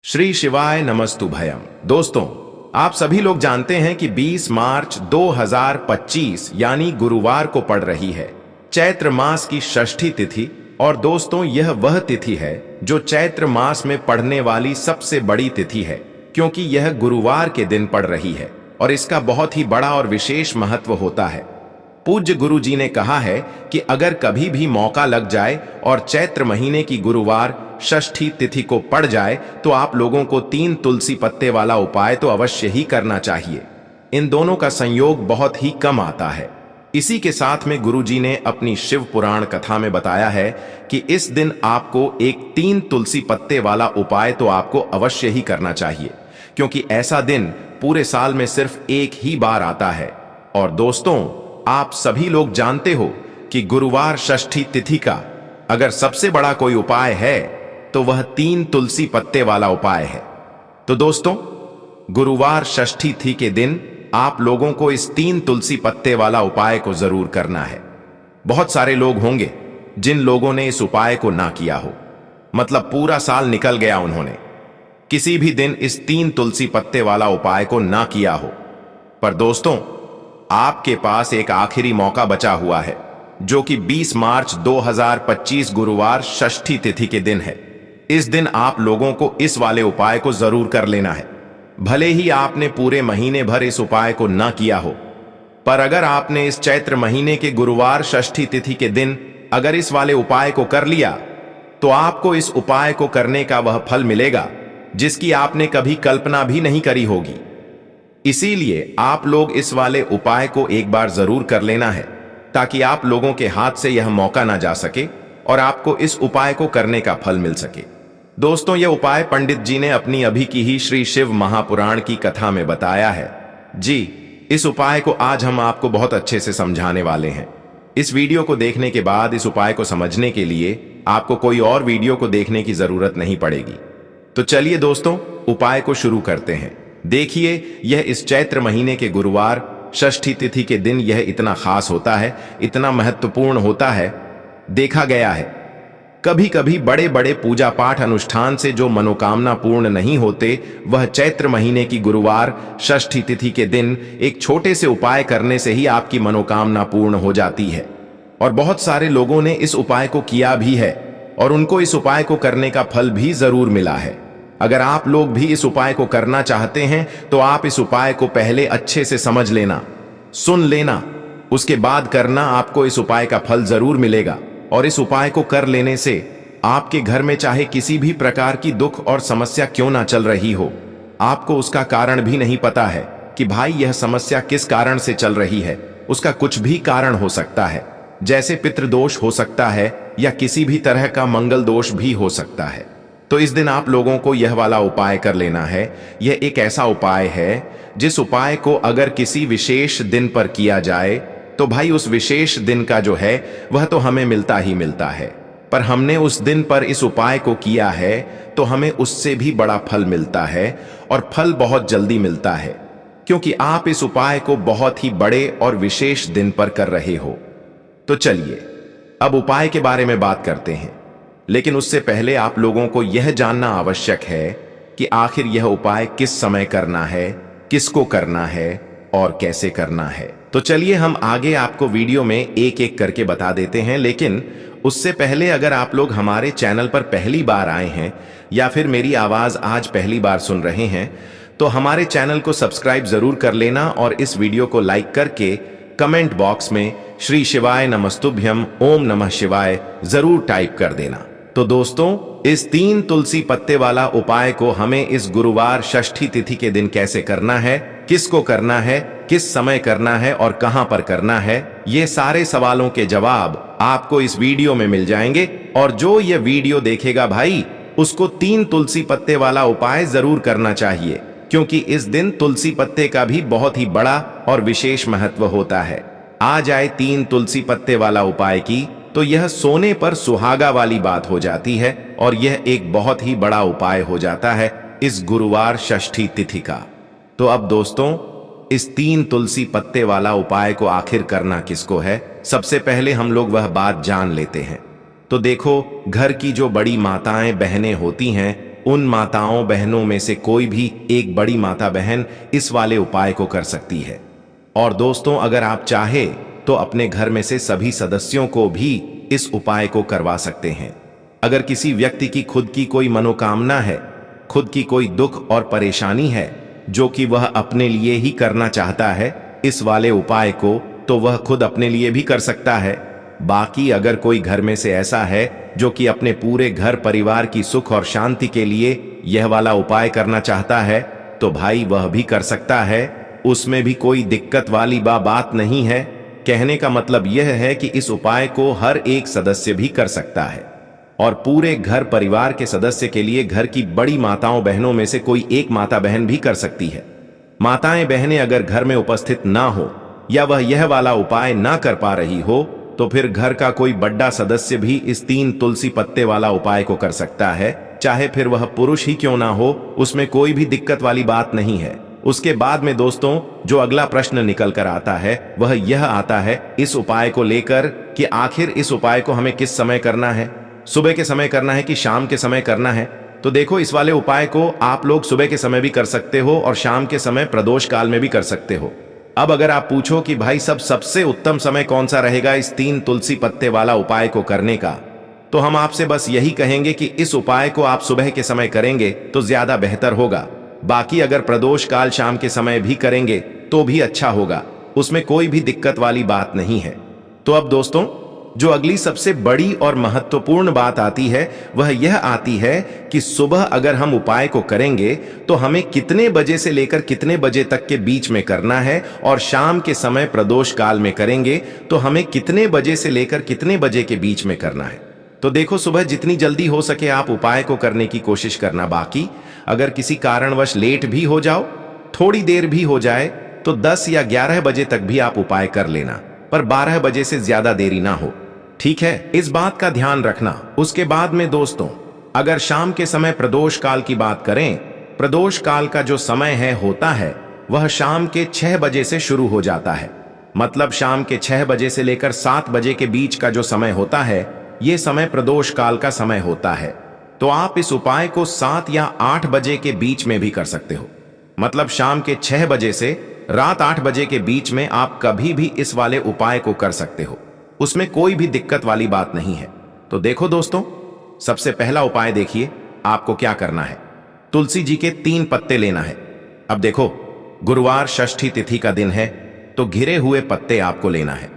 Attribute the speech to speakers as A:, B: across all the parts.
A: श्री शिवाय नमस्तुभयम। दोस्तों, आप सभी लोग जानते हैं कि 20 मार्च 2025 यानी गुरुवार को पड़ रही है चैत्र मास की षष्ठी तिथि। और दोस्तों, यह वह तिथि है जो चैत्र मास में पड़ने वाली सबसे बड़ी तिथि है, क्योंकि यह गुरुवार के दिन पड़ रही है और इसका बहुत ही बड़ा और विशेष महत्व होता है। पूज्य गुरु जी ने कहा है कि अगर कभी भी मौका लग जाए और चैत्र महीने की गुरुवार षष्ठी तिथि को पड़ जाए तो आप लोगों को 3 तुलसी पत्ते वाला उपाय तो अवश्य ही करना चाहिए। इन दोनों का संयोग बहुत ही कम आता है। इसी के साथ में गुरु जी ने अपनी शिव पुराण कथा में बताया है कि इस दिन आपको एक 3 तुलसी पत्ते वाला उपाय तो आपको अवश्य ही करना चाहिए, क्योंकि ऐसा दिन पूरे साल में सिर्फ एक ही बार आता है। और दोस्तों, आप सभी लोग जानते हो कि गुरुवार षष्ठी तिथि का अगर सबसे बड़ा कोई उपाय है तो वह 3 तुलसी पत्ते वाला उपाय है। तो दोस्तों, गुरुवार षष्ठी तिथि के दिन आप लोगों को इस 3 तुलसी पत्ते वाला उपाय को जरूर करना है। बहुत सारे लोग होंगे जिन लोगों ने इस उपाय को ना किया हो, मतलब पूरा साल निकल गया, उन्होंने किसी भी दिन इस 3 तुलसी पत्ते वाला उपाय को ना किया हो। पर दोस्तों, आपके पास एक आखिरी मौका बचा हुआ है, जो कि 20 मार्च 2025 गुरुवार षष्ठी तिथि के दिन है। इस दिन आप लोगों को इस वाले उपाय को जरूर कर लेना है। भले ही आपने पूरे महीने भर इस उपाय को ना किया हो, पर अगर आपने इस चैत्र महीने के गुरुवार षष्ठी तिथि के दिन अगर इस वाले उपाय को कर लिया तो आपको इस उपाय को करने का वह फल मिलेगा जिसकी आपने कभी कल्पना भी नहीं करी होगी। इसीलिए आप लोग इस वाले उपाय को एक बार जरूर कर लेना है, ताकि आप लोगों के हाथ से यह मौका ना जा सके और आपको इस उपाय को करने का फल मिल सके। दोस्तों, यह उपाय पंडित जी ने अपनी अभी की ही श्री शिव महापुराण की कथा में बताया है। जी, इस उपाय को आज हम आपको बहुत अच्छे से समझाने वाले हैं। इस वीडियो को देखने के बाद इस उपाय को समझने के लिए आपको कोई और वीडियो को देखने की जरूरत नहीं पड़ेगी। तो चलिए दोस्तों, उपाय को शुरू करते हैं। देखिए, यह इस चैत्र महीने के गुरुवार षष्ठी तिथि के दिन यह इतना खास होता है, इतना महत्वपूर्ण होता है। देखा गया है कभी कभी बड़े बड़े पूजा पाठ अनुष्ठान से जो मनोकामना पूर्ण नहीं होते, वह चैत्र महीने की गुरुवार षष्ठी तिथि के दिन एक छोटे से उपाय करने से ही आपकी मनोकामना पूर्ण हो जाती है। और बहुत सारे लोगों ने इस उपाय को किया भी है और उनको इस उपाय को करने का फल भी जरूर मिला है। अगर आप लोग भी इस उपाय को करना चाहते हैं तो आप इस उपाय को पहले अच्छे से समझ लेना, सुन लेना, उसके बाद करना। आपको इस उपाय का फल जरूर मिलेगा। और इस उपाय को कर लेने से आपके घर में चाहे किसी भी प्रकार की दुख और समस्या क्यों ना चल रही हो, आपको उसका कारण भी नहीं पता है कि भाई यह समस्या किस कारण से चल रही है। उसका कुछ भी कारण हो सकता है, जैसे पितृदोष हो सकता है या किसी भी तरह का मंगल दोष भी हो सकता है। तो इस दिन आप लोगों को यह वाला उपाय कर लेना है। यह एक ऐसा उपाय है जिस उपाय को अगर किसी विशेष दिन पर किया जाए तो भाई उस विशेष दिन का जो है वह तो हमें मिलता ही मिलता है, पर हमने उस दिन पर इस उपाय को किया है तो हमें उससे भी बड़ा फल मिलता है, और फल बहुत जल्दी मिलता है, क्योंकि आप इस उपाय को बहुत ही बड़े और विशेष दिन पर कर रहे हो। तो चलिए अब उपाय के बारे में बात करते हैं, लेकिन उससे पहले आप लोगों को यह जानना आवश्यक है कि आखिर यह उपाय किस समय करना है, किसको करना है और कैसे करना है। तो चलिए हम आगे आपको वीडियो में एक एक करके बता देते हैं। लेकिन उससे पहले अगर आप लोग हमारे चैनल पर पहली बार आए हैं या फिर मेरी आवाज आज पहली बार सुन रहे हैं तो हमारे चैनल को सब्सक्राइब जरूर कर लेना और इस वीडियो को लाइक करके कमेंट बॉक्स में श्री शिवाय नमस्तुभ्यम ओम नमः शिवाय जरूर टाइप कर देना। तो दोस्तों, इस 3 तुलसी पत्ते वाला उपाय को हमें इस गुरुवार षष्ठी तिथि के दिन कैसे करना है, किसको करना है, किस समय करना है और कहां पर करना है, ये सारे सवालों के जवाब आपको इस वीडियो में मिल जाएंगे। और जो ये वीडियो देखेगा भाई, उसको 3 तुलसी पत्ते वाला उपाय जरूर करना चाहिए, क्योंकि इस दिन तुलसी पत्ते का भी बहुत ही बड़ा और विशेष महत्व होता है। आ जाए 3 तुलसी पत्ते वाला उपाय की तो यह सोने पर सुहागा वाली बात हो जाती है और यह एक बहुत ही बड़ा उपाय हो जाता है इस गुरुवार षष्ठी तिथि का। तो अब दोस्तों, इस 3 तुलसी पत्ते वाला उपाय को आखिर करना किसको है, सबसे पहले हम लोग वह बात जान लेते हैं। तो देखो, घर की जो बड़ी माताएं बहनें होती हैं उन माताओं बहनों में से कोई भी एक बड़ी माता बहन इस वाले उपाय को कर सकती है। और दोस्तों, अगर आप चाहे तो अपने घर में से सभी सदस्यों को भी इस उपाय को करवा सकते हैं। अगर किसी व्यक्ति की खुद की कोई मनोकामना है, खुद की कोई दुख और परेशानी है जो कि वह अपने लिए ही करना चाहता है इस वाले उपाय को, तो वह खुद अपने लिए भी कर सकता है। बाकी अगर कोई घर में से ऐसा है जो कि अपने पूरे घर परिवार की सुख और शांति के लिए यह वाला उपाय करना चाहता है, तो भाई वह भी कर सकता है। उसमें भी कोई दिक्कत वाली बात नहीं है। कहने का मतलब यह है कि इस उपाय को हर एक सदस्य भी कर सकता है और पूरे घर परिवार के सदस्य के लिए घर की बड़ी माताओं बहनों में से कोई एक माता बहन भी कर सकती है। माताएं बहनें अगर घर में उपस्थित ना हो या वह यह वाला उपाय ना कर पा रही हो, तो फिर घर का कोई बड़ा सदस्य भी इस 3 तुलसी पत्ते वाला उपाय को कर सकता है, चाहे फिर वह पुरुष ही क्यों ना हो। उसमें कोई भी दिक्कत वाली बात नहीं है। उसके बाद में दोस्तों, जो अगला प्रश्न निकल कर आता है वह यह आता है इस उपाय को लेकर कि आखिर इस उपाय को हमें किस समय करना है, सुबह के समय करना है कि शाम के समय करना है। तो देखो, इस वाले उपाय को आप लोग सुबह के समय भी कर सकते हो और शाम के समय प्रदोष काल में भी कर सकते हो। अब अगर आप पूछो कि भाई सबसे उत्तम समय कौन सा रहेगा इस 3 तुलसी पत्ते वाला उपाय को करने का, तो हम आपसे बस यही कहेंगे कि इस उपाय को आप सुबह के समय करेंगे तो ज्यादा बेहतर होगा। बाकी अगर प्रदोष काल शाम के समय भी करेंगे तो भी अच्छा होगा, उसमें कोई भी दिक्कत वाली बात नहीं है। तो अब दोस्तों, जो अगली सबसे बड़ी और महत्वपूर्ण बात आती है वह यह आती है कि सुबह अगर हम उपाय को करेंगे तो हमें कितने बजे से लेकर कितने बजे तक के बीच में करना है, और शाम के समय प्रदोष काल में करेंगे तो हमें कितने बजे से लेकर कितने बजे के बीच में करना है। तो देखो, सुबह जितनी जल्दी हो सके आप उपाय को करने की कोशिश करना। बाकी अगर किसी कारणवश लेट भी हो जाओ, थोड़ी देर भी हो जाए, तो 10 या 11 बजे तक भी आप उपाय कर लेना, पर 12 बजे से ज्यादा देरी ना हो, ठीक है? इस बात का ध्यान रखना। उसके बाद में दोस्तों, अगर शाम के समय प्रदोष काल की बात करें, प्रदोष काल का जो समय होता है वह शाम के 6 बजे से शुरू हो जाता है। मतलब शाम के 6 बजे से लेकर 7 बजे के बीच का जो समय होता है, यह समय प्रदोष काल का समय होता है। तो आप इस उपाय को 7 या 8 बजे के बीच में भी कर सकते हो। मतलब शाम के 6 बजे से रात 8 बजे के बीच में आप कभी भी इस वाले उपाय को कर सकते हो, उसमें कोई भी दिक्कत वाली बात नहीं है। तो देखो दोस्तों, सबसे पहला उपाय देखिए, आपको क्या करना है। तुलसी जी के 3 पत्ते लेना है। अब देखो, गुरुवार षष्ठी तिथि का दिन है, तो घिरे हुए पत्ते आपको लेना है,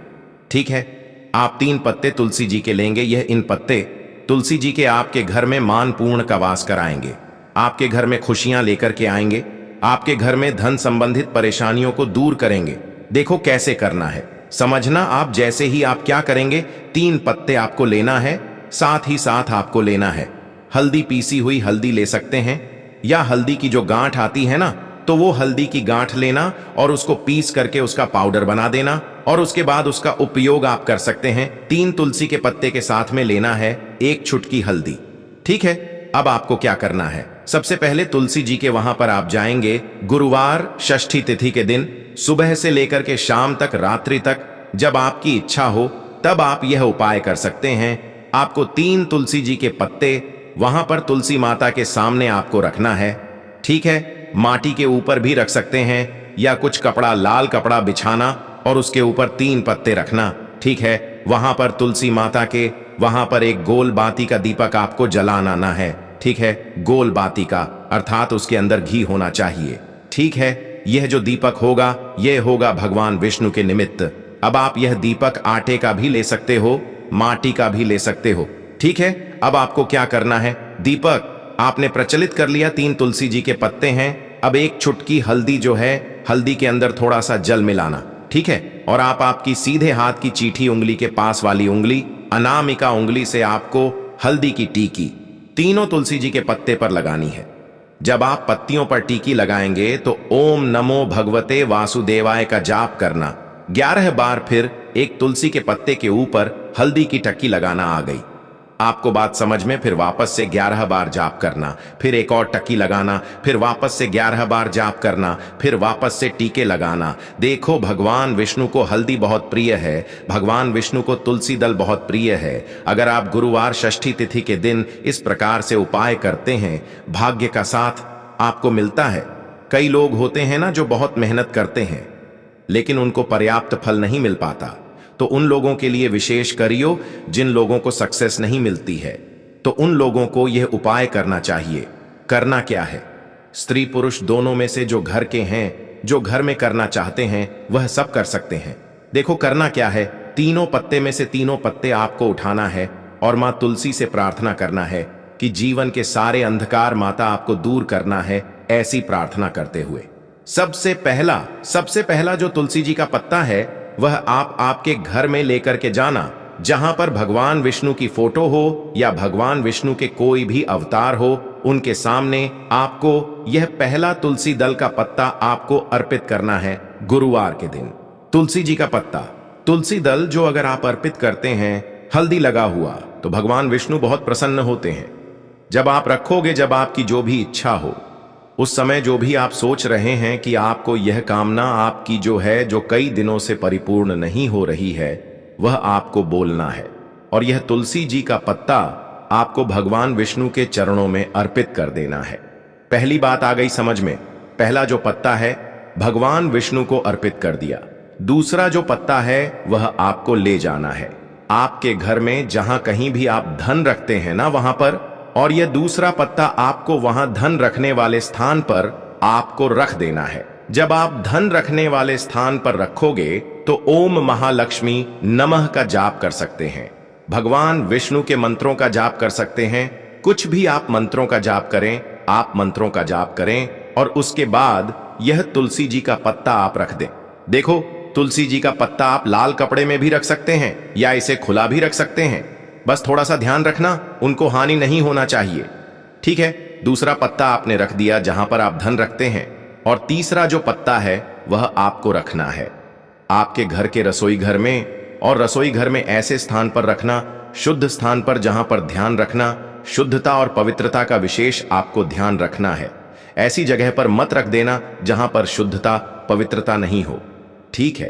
A: ठीक है? आप 3 पत्ते तुलसी जी के लेंगे। यह इन पत्ते तुलसी जी के आपके घर में मानपूर्ण का वास कराएंगे, आपके घर में खुशियां लेकर के आएंगे, आपके घर में धन संबंधित परेशानियों को दूर करेंगे। देखो कैसे करना है, समझना आप। जैसे ही आप क्या करेंगे, 3 पत्ते आपको लेना है, साथ ही साथ आपको लेना है हल्दी, पीसी हुई हल्दी ले सकते हैं, या हल्दी की जो गांठ आती है ना, तो वो हल्दी की गांठ लेना और उसको पीस करके उसका पाउडर बना देना, और उसके बाद उसका उपयोग आप कर सकते हैं। 3 तुलसी के पत्ते के साथ में लेना है 1 चुटकी हल्दी, ठीक है? अब आपको क्या करना है, सबसे पहले तुलसी जी के वहां पर आप जाएंगे गुरुवार षष्ठी तिथि के दिन, सुबह से लेकर के शाम तक, रात्रि तक, जब आपकी इच्छा हो तब आप यह उपाय कर सकते हैं। आपको 3 तुलसी जी के पत्ते वहां पर तुलसी माता के सामने आपको रखना है, ठीक है? माटी के ऊपर भी रख सकते हैं, या कुछ कपड़ा, लाल कपड़ा बिछाना और उसके ऊपर 3 पत्ते रखना, ठीक है? वहां पर तुलसी माता के वहां पर एक गोल बाती का दीपक आपको जलाना है, ठीक है? गोल बाती का, अर्थात उसके अंदर घी होना चाहिए, ठीक है? यह जो दीपक होगा यह होगा भगवान विष्णु के निमित्त। अब आप यह दीपक आटे का भी ले सकते हो, माटी का भी ले सकते हो, ठीक है? अब आपको क्या करना है, दीपक आपने प्रचलित कर लिया, 3 तुलसी जी के पत्ते हैं। अब 1 चुटकी हल्दी जो है, हल्दी के अंदर थोड़ा सा जल मिलाना, ठीक है? और आप आपकी सीधे हाथ की चीठी उंगली के पास वाली उंगली, अनामिका उंगली से आपको हल्दी की टीकी तीनों तुलसी जी के पत्ते पर लगानी है। जब आप पत्तियों पर टीकी लगाएंगे तो ओम नमो भगवते वासुदेवाय का जाप करना 11 बार, फिर एक तुलसी के पत्ते के ऊपर हल्दी की टक्की लगाना। आ गई। आपको बात समझ में? फिर वापस से 11 बार जाप करना, फिर एक और टक्की लगाना, फिर वापस से 11 बार जाप करना, फिर वापस से टीके लगाना। देखो, भगवान विष्णु को हल्दी बहुत प्रिय है, भगवान विष्णु को तुलसी दल बहुत प्रिय है। अगर आप गुरुवार षष्ठी तिथि के दिन इस प्रकार से उपाय करते हैं, भाग्य का साथ आपको मिलता है। कई लोग होते हैं ना जो बहुत मेहनत करते हैं लेकिन उनको पर्याप्त फल नहीं मिल पाता, तो उन लोगों के लिए विशेष करियो। जिन लोगों को सक्सेस नहीं मिलती है तो उन लोगों को यह उपाय करना चाहिए। करना क्या है? स्त्री पुरुष दोनों में से जो घर के हैं, जो घर में करना चाहते हैं, वह सब कर सकते हैं। देखो, करना क्या है? तीनों पत्ते में से तीनों पत्ते आपको उठाना है और मां तुलसी से प्रार्थना करना है कि जीवन के सारे अंधकार माता आपको दूर करना है। ऐसी प्रार्थना करते हुए सबसे पहला जो तुलसी जी का पत्ता है वह आप आपके घर में लेकर के जाना, जहां पर भगवान विष्णु की फोटो हो या भगवान विष्णु के कोई भी अवतार हो, उनके सामने आपको यह पहला तुलसी दल का पत्ता आपको अर्पित करना है गुरुवार के दिन। तुलसी जी का पत्ता, तुलसी दल जो अगर आप अर्पित करते हैं हल्दी लगा हुआ, तो भगवान विष्णु बहुत प्रसन्न होते हैं। जब आप रखोगे, जब आपकी जो भी इच्छा हो, उस समय जो भी आप सोच रहे हैं कि आपको यह कामना आपकी जो है, जो कई दिनों से परिपूर्ण नहीं हो रही है, वह आपको बोलना है। और यह तुलसी जी का पत्ता आपको भगवान विष्णु के चरणों में अर्पित कर देना है। पहली बात आ गई समझ में। पहला जो पत्ता है भगवान विष्णु को अर्पित कर दिया। दूसरा जो पत्ता है वह आपको ले जाना है आपके घर में, जहां कहीं भी आप धन रखते हैं ना, वहां पर। और यह दूसरा पत्ता आपको वहां धन रखने वाले स्थान पर आपको रख देना है। जब आप धन रखने वाले स्थान पर रखोगे तो ओम महालक्ष्मी नमः का जाप कर सकते हैं, भगवान विष्णु के मंत्रों का जाप कर सकते हैं। कुछ भी आप मंत्रों का जाप करें, आप मंत्रों का जाप करें और उसके बाद यह तुलसी जी का पत्ता आप रख दें। देखो, तुलसी जी का पत्ता आप लाल कपड़े में भी रख सकते हैं या इसे खुला भी रख सकते हैं। बस थोड़ा सा ध्यान रखना, उनको हानि नहीं होना चाहिए, ठीक है। दूसरा पत्ता आपने रख दिया जहां पर आप धन रखते हैं, और तीसरा जो पत्ता है वह आपको रखना है आपके घर के रसोई घर में। और रसोई घर में ऐसे स्थान पर रखना, शुद्ध स्थान पर, जहां पर ध्यान रखना, शुद्धता और पवित्रता का विशेष आपको ध्यान रखना है। ऐसी जगह पर मत रख देना जहां पर शुद्धता पवित्रता नहीं हो, ठीक है।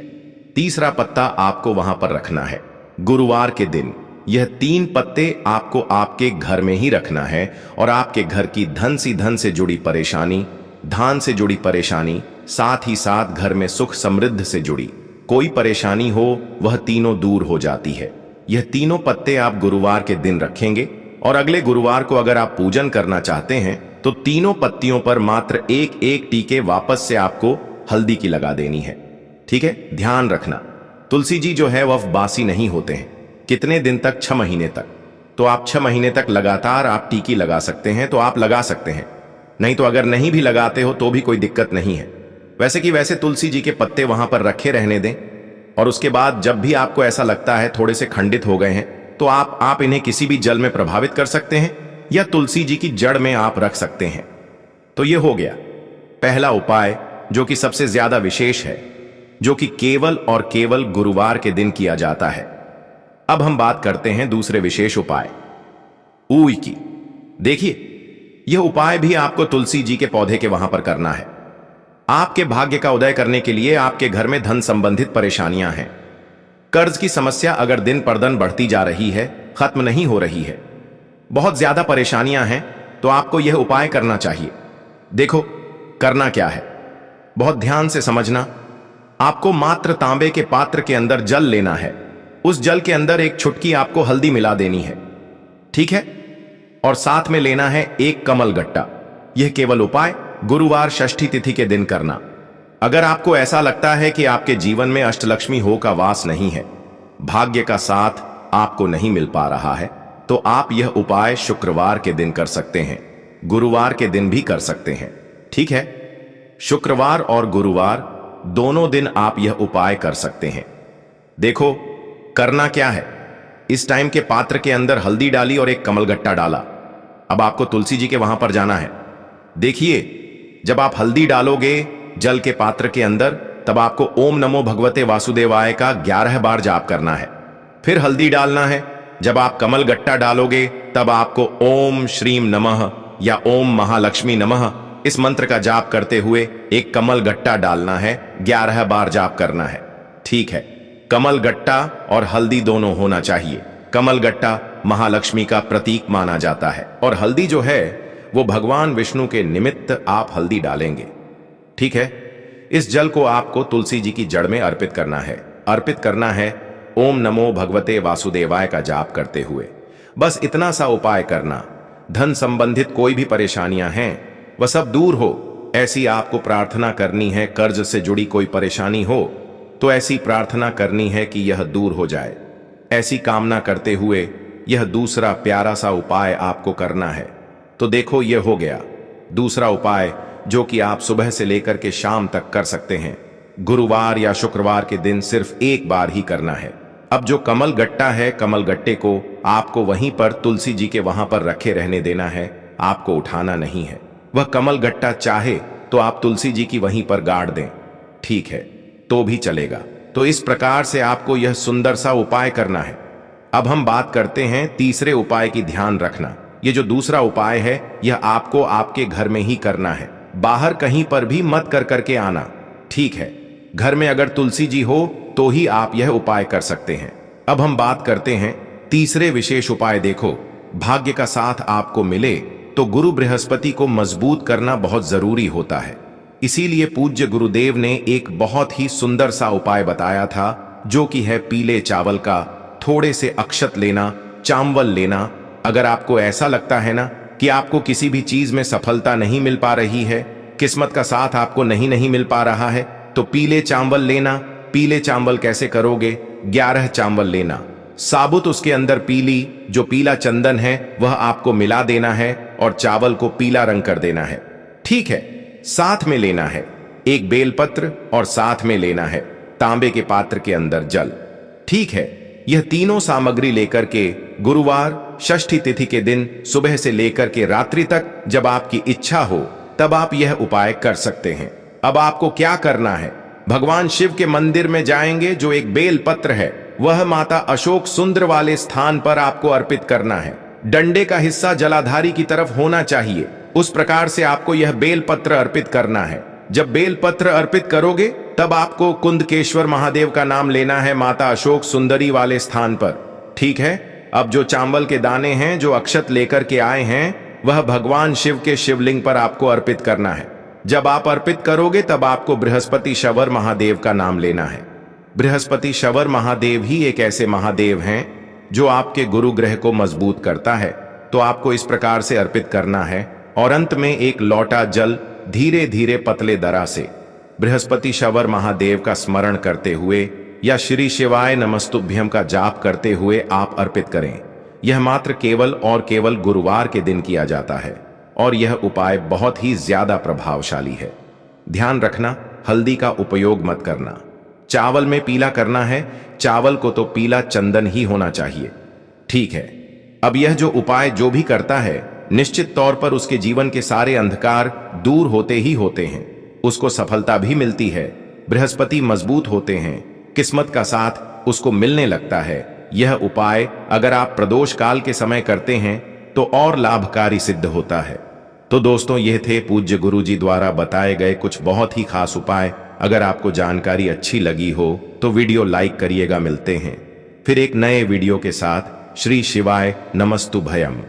A: तीसरा पत्ता आपको वहां पर रखना है गुरुवार के दिन। यह 3 पत्ते आपको आपके घर में ही रखना है और आपके घर की धन से जुड़ी परेशानी, धान से जुड़ी परेशानी, साथ ही साथ घर में सुख समृद्ध से जुड़ी कोई परेशानी हो, वह तीनों दूर हो जाती है। यह तीनों पत्ते आप गुरुवार के दिन रखेंगे और अगले गुरुवार को अगर आप पूजन करना चाहते हैं तो तीनों पत्तियों पर मात्र एक एक टीके वापस से आपको हल्दी की लगा देनी है, ठीक है। ध्यान रखना, तुलसी जी जो है वह बासी नहीं होते हैं। कितने दिन तक? 6 महीने तक। तो आप 6 महीने तक लगातार आप टीकी लगा सकते हैं, तो आप लगा सकते हैं। नहीं तो अगर नहीं भी लगाते हो तो भी कोई दिक्कत नहीं है। वैसे तुलसी जी के पत्ते वहां पर रखे रहने दें और उसके बाद जब भी आपको ऐसा लगता है थोड़े से खंडित हो गए हैं, तो आप इन्हें किसी भी जल में प्रभावित कर सकते हैं या तुलसी जी की जड़ में आप रख सकते हैं। तो यह हो गया पहला उपाय, जो कि सबसे ज्यादा विशेष है, जो कि केवल और केवल गुरुवार के दिन किया जाता है। अब हम बात करते हैं दूसरे विशेष उपाय ऊई की। देखिए, यह उपाय भी आपको तुलसी जी के पौधे के वहां पर करना है। आपके भाग्य का उदय करने के लिए आपके घर में धन संबंधित परेशानियां हैं, कर्ज की समस्या अगर दिन पर दिन बढ़ती जा रही है, खत्म नहीं हो रही है, बहुत ज्यादा परेशानियां हैं, तो आपको यह उपाय करना चाहिए। देखो, करना क्या है, बहुत ध्यान से समझना। आपको मात्र तांबे के पात्र के अंदर जल लेना है। उस जल के अंदर एक चुटकी आपको हल्दी मिला देनी है, ठीक है। और साथ में लेना है एक कमल गट्टा। यह केवल उपाय गुरुवार षष्ठी तिथि के दिन करना। अगर आपको ऐसा लगता है कि आपके जीवन में अष्टलक्ष्मी हो का वास नहीं है, भाग्य का साथ आपको नहीं मिल पा रहा है, तो आप यह उपाय शुक्रवार के दिन कर सकते हैं, गुरुवार के दिन भी कर सकते हैं, ठीक है। शुक्रवार और गुरुवार दोनों दिन आप यह उपाय कर सकते हैं। देखो, करना क्या है, इस टाइम के पात्र के अंदर हल्दी डाली और एक कमलगट्टा डाला। अब आपको तुलसी जी के वहां पर जाना है। देखिए, जब आप हल्दी डालोगे जल के पात्र के अंदर, तब आपको ओम नमो भगवते वासुदेवाय का 11 बार जाप करना है। फिर हल्दी डालना है जब आप कमल गट्टा डालोगे तब आपको ओम श्रीम नमः या ओम महालक्ष्मी नमः इस मंत्र का जाप करते हुए एक कमल गट्टा डालना है। 11 बार जाप करना है। ठीक है, कमल गट्टा और हल्दी दोनों होना चाहिए। कमल गट्टा महालक्ष्मी का प्रतीक माना जाता है और हल्दी जो है वो भगवान विष्णु के निमित्त आप हल्दी डालेंगे। ठीक है, इस जल को आपको तुलसी जी की जड़ में अर्पित करना है। अर्पित करना है ओम नमो भगवते वासुदेवाय का जाप करते हुए। बस इतना सा उपाय करना, धन संबंधित कोई भी परेशानियां हैं वह सब दूर हो, ऐसी आपको प्रार्थना करनी है। कर्ज से जुड़ी कोई परेशानी हो तो ऐसी प्रार्थना करनी है कि यह दूर हो जाए। ऐसी कामना करते हुए यह दूसरा प्यारा सा उपाय आपको करना है। तो देखो, यह हो गया दूसरा उपाय जो कि आप सुबह से लेकर के शाम तक कर सकते हैं। गुरुवार या शुक्रवार के दिन सिर्फ एक बार ही करना है। अब जो कमल गट्टा है, कमल गट्टे को आपको वहीं पर तुलसी जी के वहां पर रखे रहने देना है, आपको उठाना नहीं है। वह कमल गट्टा चाहे तो आप तुलसी जी की वहीं पर गाड़ दें, ठीक है, तो भी चलेगा। तो इस प्रकार से आपको यह सुंदर सा उपाय करना है। अब हम बात करते हैं तीसरे उपाय की। ध्यान रखना, ये जो दूसरा उपाय है यह आपको आपके घर में ही करना है, बाहर कहीं पर भी मत कर करके आना। ठीक है, घर में अगर तुलसी जी हो तो ही आप यह उपाय कर सकते हैं। अब हम बात करते हैं तीसरे विशेष उपाय। देखो, भाग्य का साथ आपको मिले तो गुरु बृहस्पति को मजबूत करना बहुत जरूरी होता है। इसीलिए पूज्य गुरुदेव ने एक बहुत ही सुंदर सा उपाय बताया था, जो कि है पीले चावल का थोड़े से अक्षत लेना, चावल लेना। अगर आपको ऐसा लगता है ना कि आपको किसी भी चीज में सफलता नहीं मिल पा रही है, किस्मत का साथ आपको नहीं मिल पा रहा है, तो पीले चावल लेना। पीले चावल कैसे करोगे? 11 चावल लेना, साबुत उसके अंदर पीली जो पीला चंदन है वह आपको मिला देना है और चावल को पीला रंग कर देना है। ठीक है, साथ में लेना है एक बेलपत्र और साथ में लेना है तांबे के पात्र के अंदर जल। ठीक है, यह तीनों सामग्री लेकर के गुरुवार षष्ठी तिथि के दिन सुबह से लेकर के रात्रि तक जब आपकी इच्छा हो तब आप यह उपाय कर सकते हैं। अब आपको क्या करना है? भगवान शिव के मंदिर में जाएंगे, जो एक बेल पत्र है वह माता अशोक सुंदर वाले स्थान पर आपको अर्पित करना है। डंडे का हिस्सा जलाधारी की तरफ होना चाहिए, उस प्रकार से आपको यह बेल पत्र अर्पित करना है। जब बेल पत्र अर्पित करोगे तब आपको कुंदकेश्वर महादेव का नाम लेना है माता अशोक सुंदरी वाले स्थान पर। ठीक है, अब जो चावल के दाने हैं, जो अक्षत लेकर के आए हैं, वह भगवान शिव के शिवलिंग पर आपको अर्पित करना है। जब आप अर्पित करोगे तब आपको बृहस्पति शवर महादेव का नाम लेना है। बृहस्पति शवर महादेव ही एक ऐसे महादेव हैं जो आपके गुरु ग्रह को मजबूत करता है। तो आपको इस प्रकार से अर्पित करना है और अंत में एक लोटा जल धीरे धीरे पतले दरा से बृहस्पति शवर महादेव का स्मरण करते हुए या श्री शिवाय नमस्तुभ्यम का जाप करते हुए आप अर्पित करें। यह मात्र केवल और केवल गुरुवार के दिन किया जाता है और यह उपाय बहुत ही ज्यादा प्रभावशाली है। ध्यान रखना, हल्दी का उपयोग मत करना। चावल में पीला करना है, चावल को तो पीला चंदन ही होना चाहिए। ठीक है, अब यह जो उपाय जो भी करता है, निश्चित तौर पर उसके जीवन के सारे अंधकार दूर होते ही होते हैं, उसको सफलता भी मिलती है, बृहस्पति मजबूत होते हैं, किस्मत का साथ उसको मिलने लगता है। यह उपाय अगर आप प्रदोष काल के समय करते हैं तो और लाभकारी सिद्ध होता है। तो दोस्तों, यह थे पूज्य गुरु जी द्वारा बताए गए कुछ बहुत ही खास उपाय। अगर आपको जानकारी अच्छी लगी हो तो वीडियो लाइक करिएगा। मिलते हैं फिर एक नए वीडियो के साथ। श्री शिवाय नमस्तुभयम।